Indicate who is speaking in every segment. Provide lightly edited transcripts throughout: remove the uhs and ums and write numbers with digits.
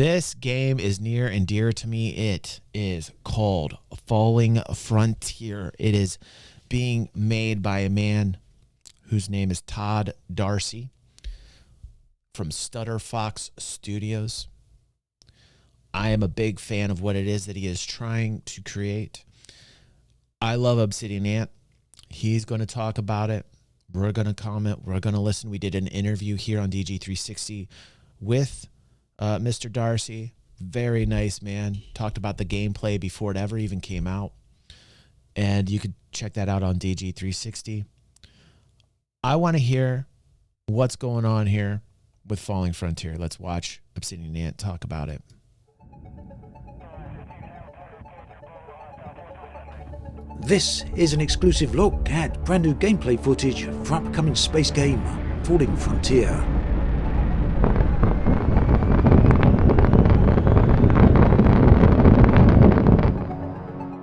Speaker 1: This game is near and dear to me. It is called Falling Frontier. It is being made by a man whose name is Todd Darcy from Stutter Fox Studios. I am a big fan of what it is that he is trying to create. I love Obsidian Ant. He's going to talk about it. We're going to comment. We're going to listen. We did an interview here on DG360 with Mr. Darcy. Very nice man. Talked about the gameplay before it ever even came out. And you could check that out on DG360. I want to hear what's going on here with Falling Frontier. Let's watch Obsidian Ant talk about it.
Speaker 2: This is an exclusive look at brand new gameplay footage for upcoming space game Falling Frontier.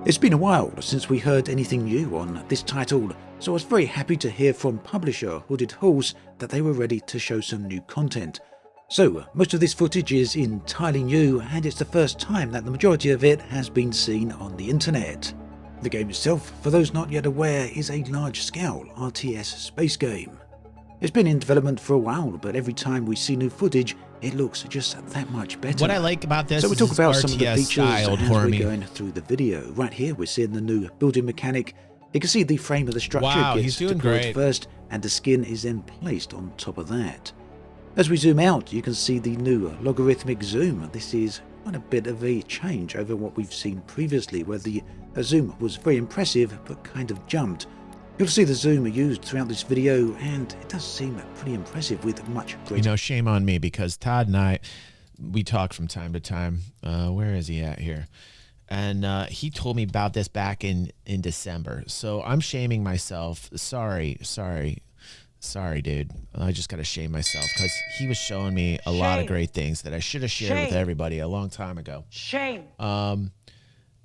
Speaker 2: It's been a while since we heard anything new on this title, so I was very happy to hear from publisher Hooded Halls that they were ready to show some new content. So, most of this footage is entirely new, and it's the first time that the majority of it has been seen on the internet. The game itself, for those not yet aware, is a large-scale RTS space game. It's been in development for a while, but every time we see new footage, it looks just that much better.
Speaker 1: What I like about this
Speaker 2: so we
Speaker 1: is
Speaker 2: talk about
Speaker 1: RTS
Speaker 2: some of the features
Speaker 1: styled
Speaker 2: as
Speaker 1: for
Speaker 2: we're
Speaker 1: me.
Speaker 2: going through the video. Right here, we're seeing the new building mechanic. You can see the frame of the structure
Speaker 1: Wow,
Speaker 2: gets
Speaker 1: he's doing
Speaker 2: deployed
Speaker 1: great.
Speaker 2: first, and the skin is then placed on top of that. As we zoom out, you can see the new logarithmic zoom. This is quite a bit of a change over what we've seen previously, where the zoom was very impressive but kind of jumped. You'll see the zoom used throughout this video, and it does seem pretty impressive with much greater...
Speaker 1: You know, shame on me, because Todd and I, we talk from time to time. Where is he at here? And he told me about this back in December. So I'm shaming myself. Sorry, dude. I just got to shame myself, because he was showing me a lot of great things that I should have shared with everybody a long time ago.
Speaker 3: Shame.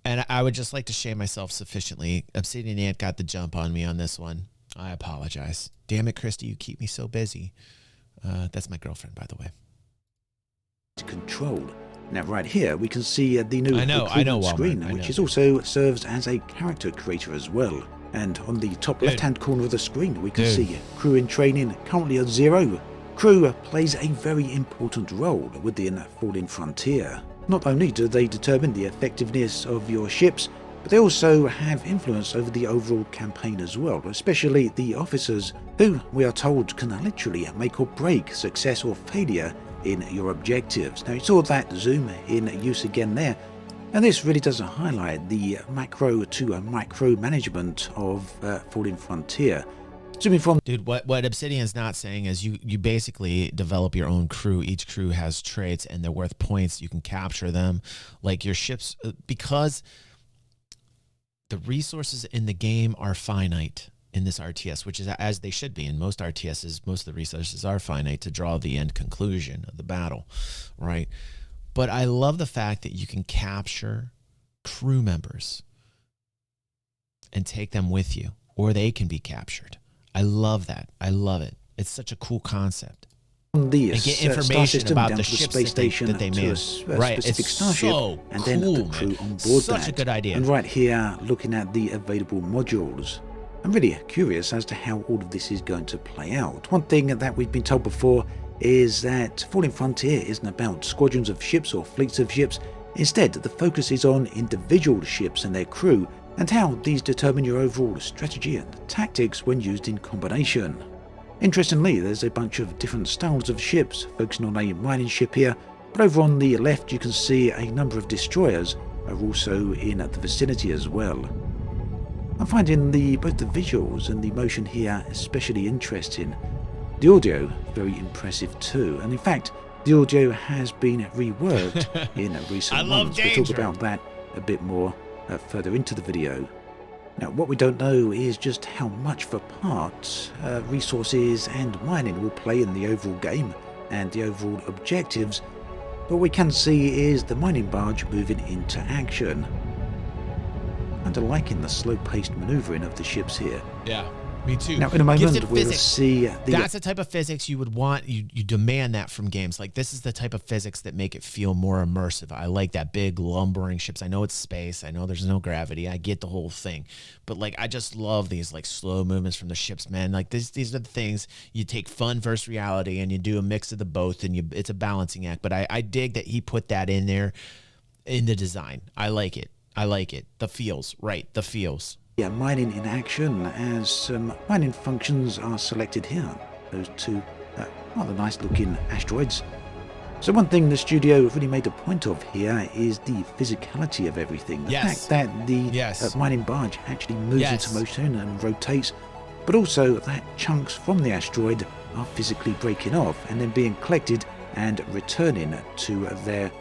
Speaker 1: And I would just like to shame myself sufficiently. Obsidian Ant got the jump on me on this one. I apologize. Damn it, Christy, you keep me so busy. That's my girlfriend, by the way.
Speaker 2: Controlled. Now, right here, we can see the new
Speaker 1: I know,
Speaker 2: recruitment
Speaker 1: Walmart,
Speaker 2: screen,
Speaker 1: I know.
Speaker 2: which is also serves as a character creator as well. And on the top left-hand corner of the screen, we can see crew in training, currently at 0. Crew plays a very important role within Falling Frontier. Not only do they determine the effectiveness of your ships, but they also have influence over the overall campaign as well, especially the officers, who we are told can literally make or break success or failure in your objectives. Now, you saw that zoom in use again there, and this really does highlight the macro to micro management of Falling Frontier. Zooming from...
Speaker 1: Dude, what Obsidian's not saying is you basically develop your own crew. Each crew has traits, and they're worth points. You can capture them. Like your ships, because the resources in the game are finite in this RTS, which is as they should be. In most RTSs, most of the resources are finite to draw the end conclusion of the battle, right? But I love the fact that you can capture crew members and take them with you, or they can be captured. I love that. I love it. It's such a cool concept.
Speaker 2: The
Speaker 1: and get
Speaker 2: star
Speaker 1: information
Speaker 2: system
Speaker 1: about
Speaker 2: down
Speaker 1: the
Speaker 2: to the
Speaker 1: ships
Speaker 2: space station
Speaker 1: that they
Speaker 2: to
Speaker 1: made.
Speaker 2: a specific
Speaker 1: It's
Speaker 2: starship,
Speaker 1: so
Speaker 2: and then
Speaker 1: cool,
Speaker 2: the crew
Speaker 1: man.
Speaker 2: on board
Speaker 1: Such
Speaker 2: that.
Speaker 1: a good idea.
Speaker 2: And right here, looking at the available modules. I'm really curious as to how all of this is going to play out. One thing that we've been told before is that Falling Frontier isn't about squadrons of ships or fleets of ships. Instead, the focus is on individual ships and their crew, and how these determine your overall strategy and tactics when used in combination. Interestingly, there's a bunch of different styles of ships, focusing on a mining ship here, but over on the left you can see a number of destroyers are also in the vicinity as well. I'm finding both the visuals and the motion here especially interesting. The audio, very impressive too, and in fact, the audio has been reworked in recent months. We'll talk about that a bit more further into the video. Now, what we don't know is just how much of a part resources and mining will play in the overall game and the overall objectives. What we can see is the mining barge moving into action. Kinda liking the slow-paced maneuvering of the ships here.
Speaker 1: Yeah. Me too.
Speaker 2: Now, in a
Speaker 1: Gives
Speaker 2: moment,
Speaker 1: it
Speaker 2: we'll
Speaker 1: physics.
Speaker 2: see
Speaker 1: That's the type of physics you would want. You demand that from games. Like, this is the type of physics that make it feel more immersive. I like that big lumbering ships. I know it's space. I know there's no gravity. I get the whole thing. But, like, I just love these, like, slow movements from the ships, man. Like, these are the things you take fun versus reality, and you do a mix of the both, and it's a balancing act. But I dig that he put that in there in the design. I like it. I like it. The feels, right? The feels.
Speaker 2: Yeah, mining in action as some mining functions are selected here. Those two rather nice looking asteroids. So one thing the studio really made a point of here is the physicality of everything. The fact that the mining barge actually moves into motion and rotates, but also that chunks from the asteroid are physically breaking off and then being collected and returning to their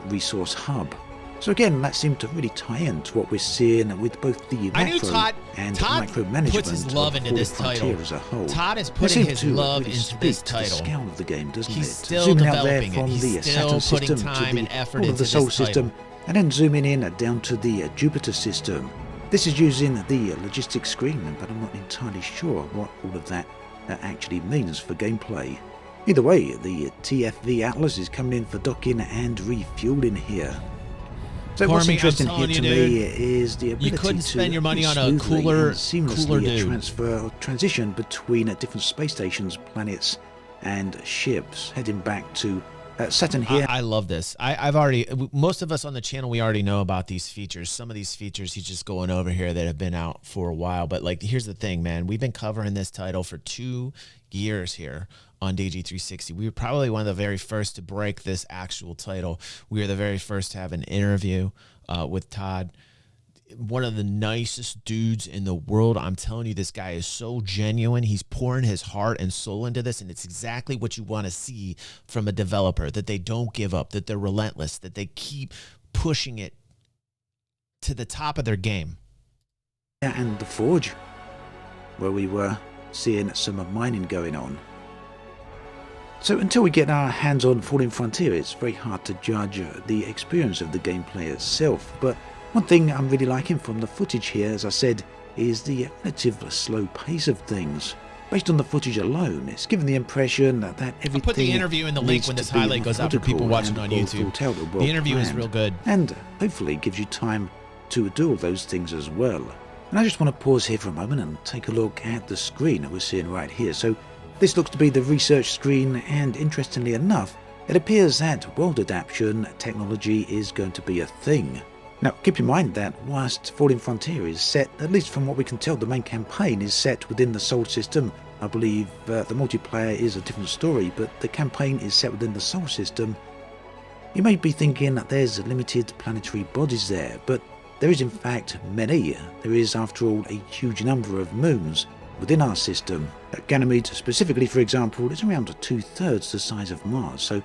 Speaker 2: resource hub. So again, that seemed to really tie in to what we're seeing with both the macro and micro management
Speaker 1: puts his love into this title.
Speaker 2: As a whole.
Speaker 1: Todd is putting his love into this title.
Speaker 2: The scale of the game, doesn't
Speaker 1: He's
Speaker 2: it?
Speaker 1: still
Speaker 2: Zooming out there
Speaker 1: developing
Speaker 2: from
Speaker 1: it.
Speaker 2: the
Speaker 1: He's still
Speaker 2: Saturn
Speaker 1: putting
Speaker 2: system
Speaker 1: time
Speaker 2: to
Speaker 1: and
Speaker 2: the
Speaker 1: effort
Speaker 2: all of
Speaker 1: into
Speaker 2: the Solar
Speaker 1: this
Speaker 2: system,
Speaker 1: title.
Speaker 2: and then zooming in down to the Jupiter system. This is using the logistics screen, but I'm not entirely sure what all of that actually means for gameplay. Either way, the TFV Atlas is coming in for docking and refueling here. So what's interesting here to me is the ability
Speaker 1: you couldn't spend
Speaker 2: to
Speaker 1: your money on a
Speaker 2: smoothly
Speaker 1: cooler
Speaker 2: and seamlessly
Speaker 1: dude.
Speaker 2: transfer or transition between different space stations, planets, and ships, heading back to Saturn here.
Speaker 1: I love this. I've already, most of us on the channel, we already know about these features. Some of these features he's just going over here that have been out for a while. But like, here's the thing, man. We've been covering this title for 2 years here on DG360. We were probably one of the very first to break this actual title. We were the very first to have an interview with Todd. One of the nicest dudes in the world. I'm telling you, this guy is so genuine. He's pouring his heart and soul into this, and it's exactly what you want to see from a developer, that they don't give up, that they're relentless, that they keep pushing it to the top of their game.
Speaker 2: Yeah, and the Forge, where we were seeing some mining going on. So until we get our hands on Falling Frontier, it's very hard to judge the experience of the gameplay itself. But one thing I'm really liking from the footage here, as I said, is the relative slow pace of things. Based on the footage alone, it's given the impression that everything
Speaker 1: I'll put the interview in the link when this highlight goes out for people watching on YouTube. The interview is real good.
Speaker 2: And hopefully gives you time to do all those things as well. And I just want to pause here for a moment and take a look at the screen that we're seeing right here. So this looks to be the research screen, and interestingly enough, it appears that world adaptation technology is going to be a thing. Now, keep in mind that whilst Falling Frontier is set, at least from what we can tell, the main campaign is set within the Sol system. I believe the multiplayer is a different story, but the campaign is set within the Sol system. You may be thinking that there's limited planetary bodies there, but there is in fact many. There is, after all, a huge number of moons within our system. Ganymede specifically, for example, is around 2/3 the size of Mars, so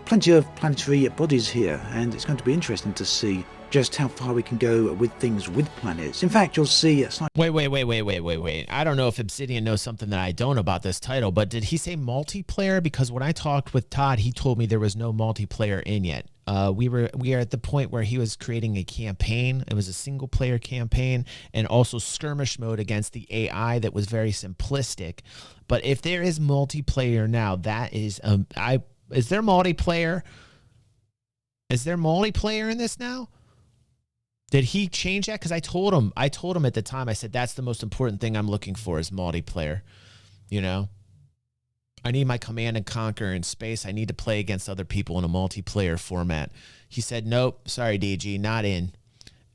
Speaker 2: plenty of planetary bodies here, and it's going to be interesting to see just how far we can go with things with planets. In fact, you'll see...
Speaker 1: Wait. I don't know if Obsidian knows something that I don't about this title, but did he say multiplayer? Because when I talked with Todd, he told me there was no multiplayer in yet. We are at the point where he was creating a campaign. It was a single player campaign, and also skirmish mode against the AI that was very simplistic. But if there is multiplayer now, that is is there multiplayer? Is there multiplayer in this now? Did he change that? Because I told him at the time, I said, that's the most important thing I'm looking for is multiplayer. You know, I need my Command and Conquer in space. I need to play against other people in a multiplayer format. He said, nope, sorry, DG, not in.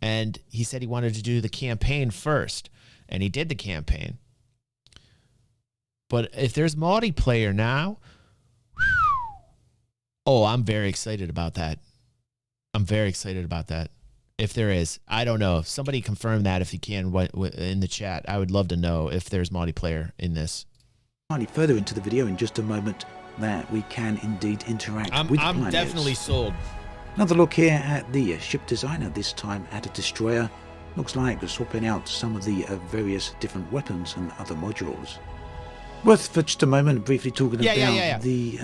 Speaker 1: And he said he wanted to do the campaign first, and he did the campaign. But if there's multiplayer now, oh, I'm very excited about that. I'm very excited about that. If there is, I don't know. If somebody confirm that if you can in the chat. I would love to know if there's multiplayer in this.
Speaker 2: Slightly further into the video in just a moment that we can indeed interact with planets.
Speaker 1: I'm definitely sold.
Speaker 2: Another look here at the ship designer, this time at a destroyer. Looks like we're swapping out some of the various different weapons and other modules. Worth for just a moment briefly talking about the...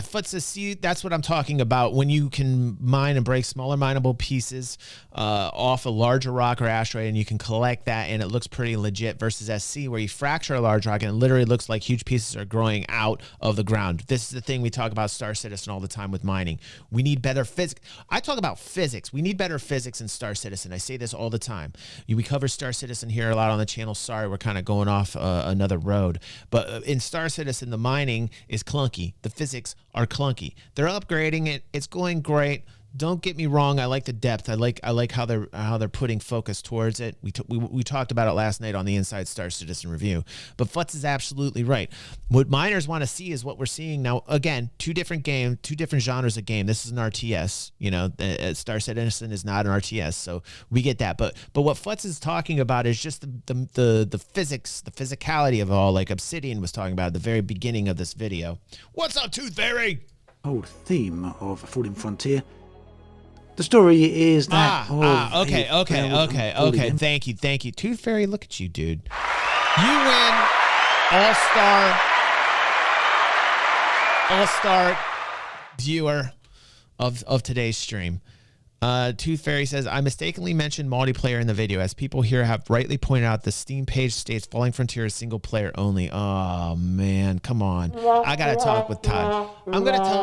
Speaker 1: Foots, see, that's what I'm talking about. When you can mine and break smaller mineable pieces off a larger rock or asteroid, and you can collect that, and it looks pretty legit, versus SC, where you fracture a large rock, and it literally looks like huge pieces are growing out of the ground. This is the thing we talk about Star Citizen all the time with mining. We need better physics. I talk about physics. We need better physics in Star Citizen. I say this all the time. We cover Star Citizen here a lot on the channel. Sorry, we're kind of going off another road. But in Star Citizen, the mining is clunky. The physics are clunky. They're upgrading it. It's going great. Don't get me wrong. I like the depth. I like how they're putting focus towards it. We talked about it last night on the Inside Star Citizen review. But Futz is absolutely right. What miners want to see is what we're seeing now. Again, two different genres of game. This is an RTS. You know, Star Citizen is not an RTS, so we get that. But what Futz is talking about is just the physics, the physicality of it all, like Obsidian was talking about at the very beginning of this video. What's up, Tooth Fairy?
Speaker 2: Whole theme of Falling Frontier. The story is that...
Speaker 1: Okay. Thank you. Tooth Fairy, look at you, dude. You win all-star viewer of today's stream. Tooth Fairy says, I mistakenly mentioned multiplayer in the video. As people here have rightly pointed out, the Steam page states Falling Frontier is single player only. Oh, man, come on. I got to talk with Todd. I'm going to tell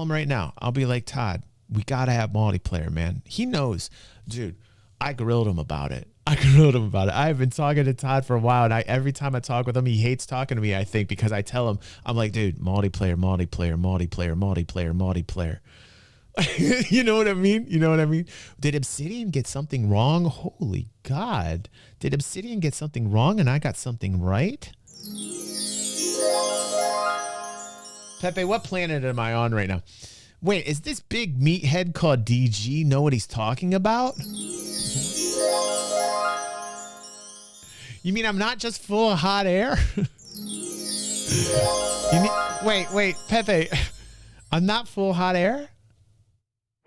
Speaker 1: him right now. I'll be like, Todd, we got to have multiplayer, man. He knows. Dude, I grilled him about it. I've been talking to Todd for a while, and every time I talk with him, he hates talking to me, I think, because I tell him, I'm like, dude, multiplayer. You know what I mean? Did Obsidian get something wrong? Holy God. Did Obsidian get something wrong and I got something right? Pepe, what planet am I on right now? Wait, is this big meathead called DG know what he's talking about? You mean I'm not just full of hot air? Wait, Pepe, I'm not full of hot air?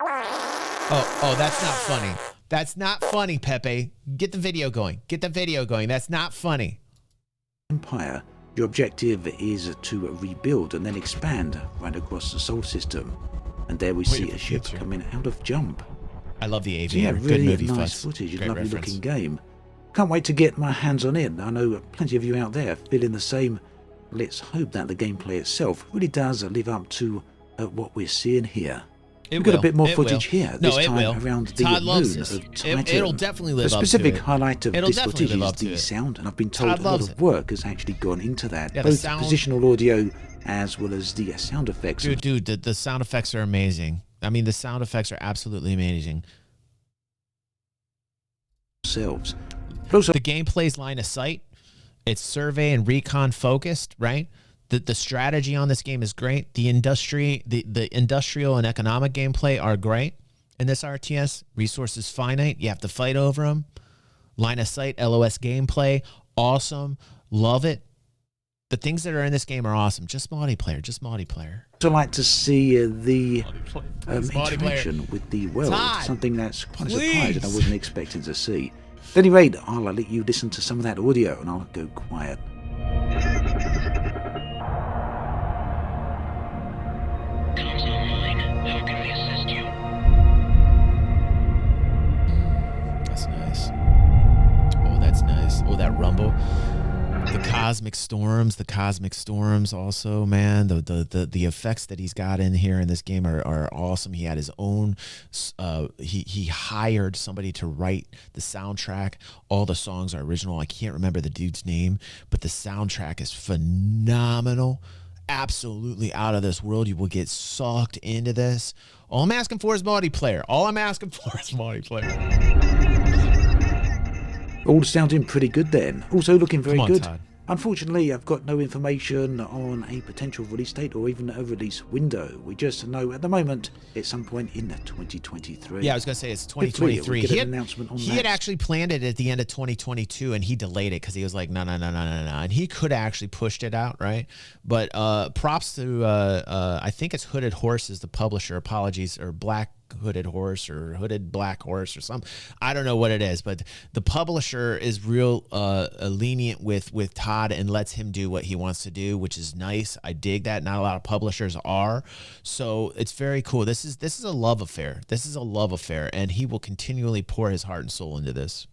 Speaker 1: Oh, that's not funny. That's not funny, Pepe. Get the video going. That's not funny.
Speaker 2: Empire. Your objective is to rebuild and then expand right across the solar system. And there we see a ship coming out of jump.
Speaker 1: I love the
Speaker 2: Aviator. So yeah, really good movie, nice footage, a lovely looking game. Can't wait to get my hands on it. I know plenty of you out there feeling the same. Let's hope that the gameplay itself really does live up to what we're seeing here. We've got a bit more footage here, this time around the moon of Titan.
Speaker 1: It'll definitely live up to it.
Speaker 2: The specific highlight of this footage is the sound, and I've been told a lot of work has actually gone into that, both positional audio as well as the sound effects.
Speaker 1: Dude, the sound effects are amazing. I mean, the sound effects are absolutely amazing. The gameplay's line of sight. It's survey and recon focused, right? The strategy on this game is great. The industrial and economic gameplay are great in this RTS. Resources finite. You have to fight over them. Line of sight, LOS gameplay, awesome. Love it. The things that are in this game are awesome. Just multiplayer.
Speaker 2: I'd like to see the interaction with the world.
Speaker 1: Todd,
Speaker 2: something that's quite a surprise and I wasn't expecting to see. At any rate, I'll let you listen to some of that audio and I'll go quiet.
Speaker 1: Oh, that rumble. The cosmic storms also, man. The effects that he's got in here in this game are awesome. He had his own he hired somebody to write the soundtrack. All the songs are original. I can't remember the dude's name, but the soundtrack is phenomenal. Absolutely out of this world. You will get sucked into this. All I'm asking for is multiplayer.
Speaker 2: All sounding pretty good then. Also looking very good.
Speaker 1: Todd.
Speaker 2: Unfortunately, I've got no information on a potential release date or even a release window. We just know at the moment it's some point in 2023.
Speaker 1: Yeah, I was going to say it's 2023. He had actually planned it at the end of 2022 and he delayed it because he was like, no. And he could have actually pushed it out, right? But props to, I think it's Hooded Horses, the publisher, apologies, or Black hooded horse or hooded black horse or something. I don't know what it is, but the publisher is real lenient with Todd and lets him do what he wants to do, which is nice. I dig that. Not a lot of publishers are, so it's very cool. This is a love affair. This is a love affair, and he will continually pour his heart and soul into this.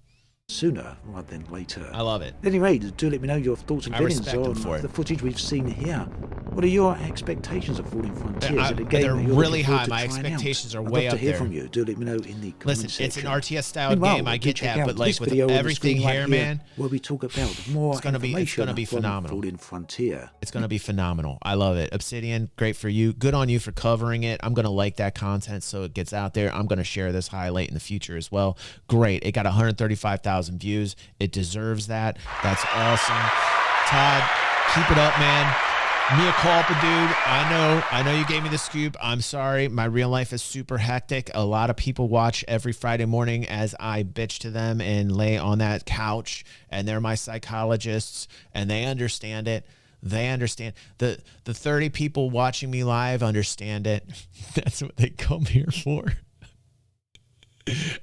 Speaker 2: Sooner rather than later.
Speaker 1: I love it.
Speaker 2: At any rate, do let me know your thoughts and feelings on the footage we've seen here. What are your expectations of Falling Frontiers?
Speaker 1: They're really high. My expectations are way up there. I'd love to hear
Speaker 2: from you. Do let me know in the comments
Speaker 1: section.
Speaker 2: Listen,
Speaker 1: it's an RTS styled game. I get that, but like with everything here, man,
Speaker 2: where we talk about more
Speaker 1: it's gonna be phenomenal.
Speaker 2: Falling Frontier.
Speaker 1: It's gonna be phenomenal. I love it. Obsidian, great for you. Good on you for covering it. I'm gonna like that content so it gets out there. I'm gonna share this highlight in the future as well. Great. It got 135,000 views. It deserves that. That's awesome. Todd, keep it up, man. Mea culpa, dude. I know you gave me the scoop. I'm sorry. My real life is super hectic. A lot of people watch every Friday morning as I bitch to them and lay on that couch, and they're my psychologists, and they understand it. They understand. The 30 people watching me live understand it. That's what they come here for.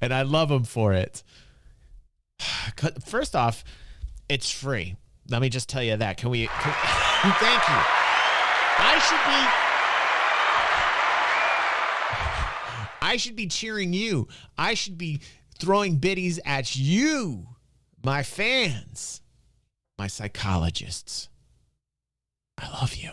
Speaker 1: And I love them for it. First off, it's free. Let me just tell you that. Thank you. I should be cheering you. I should be throwing biddies at you, my fans, my psychologists. I love you.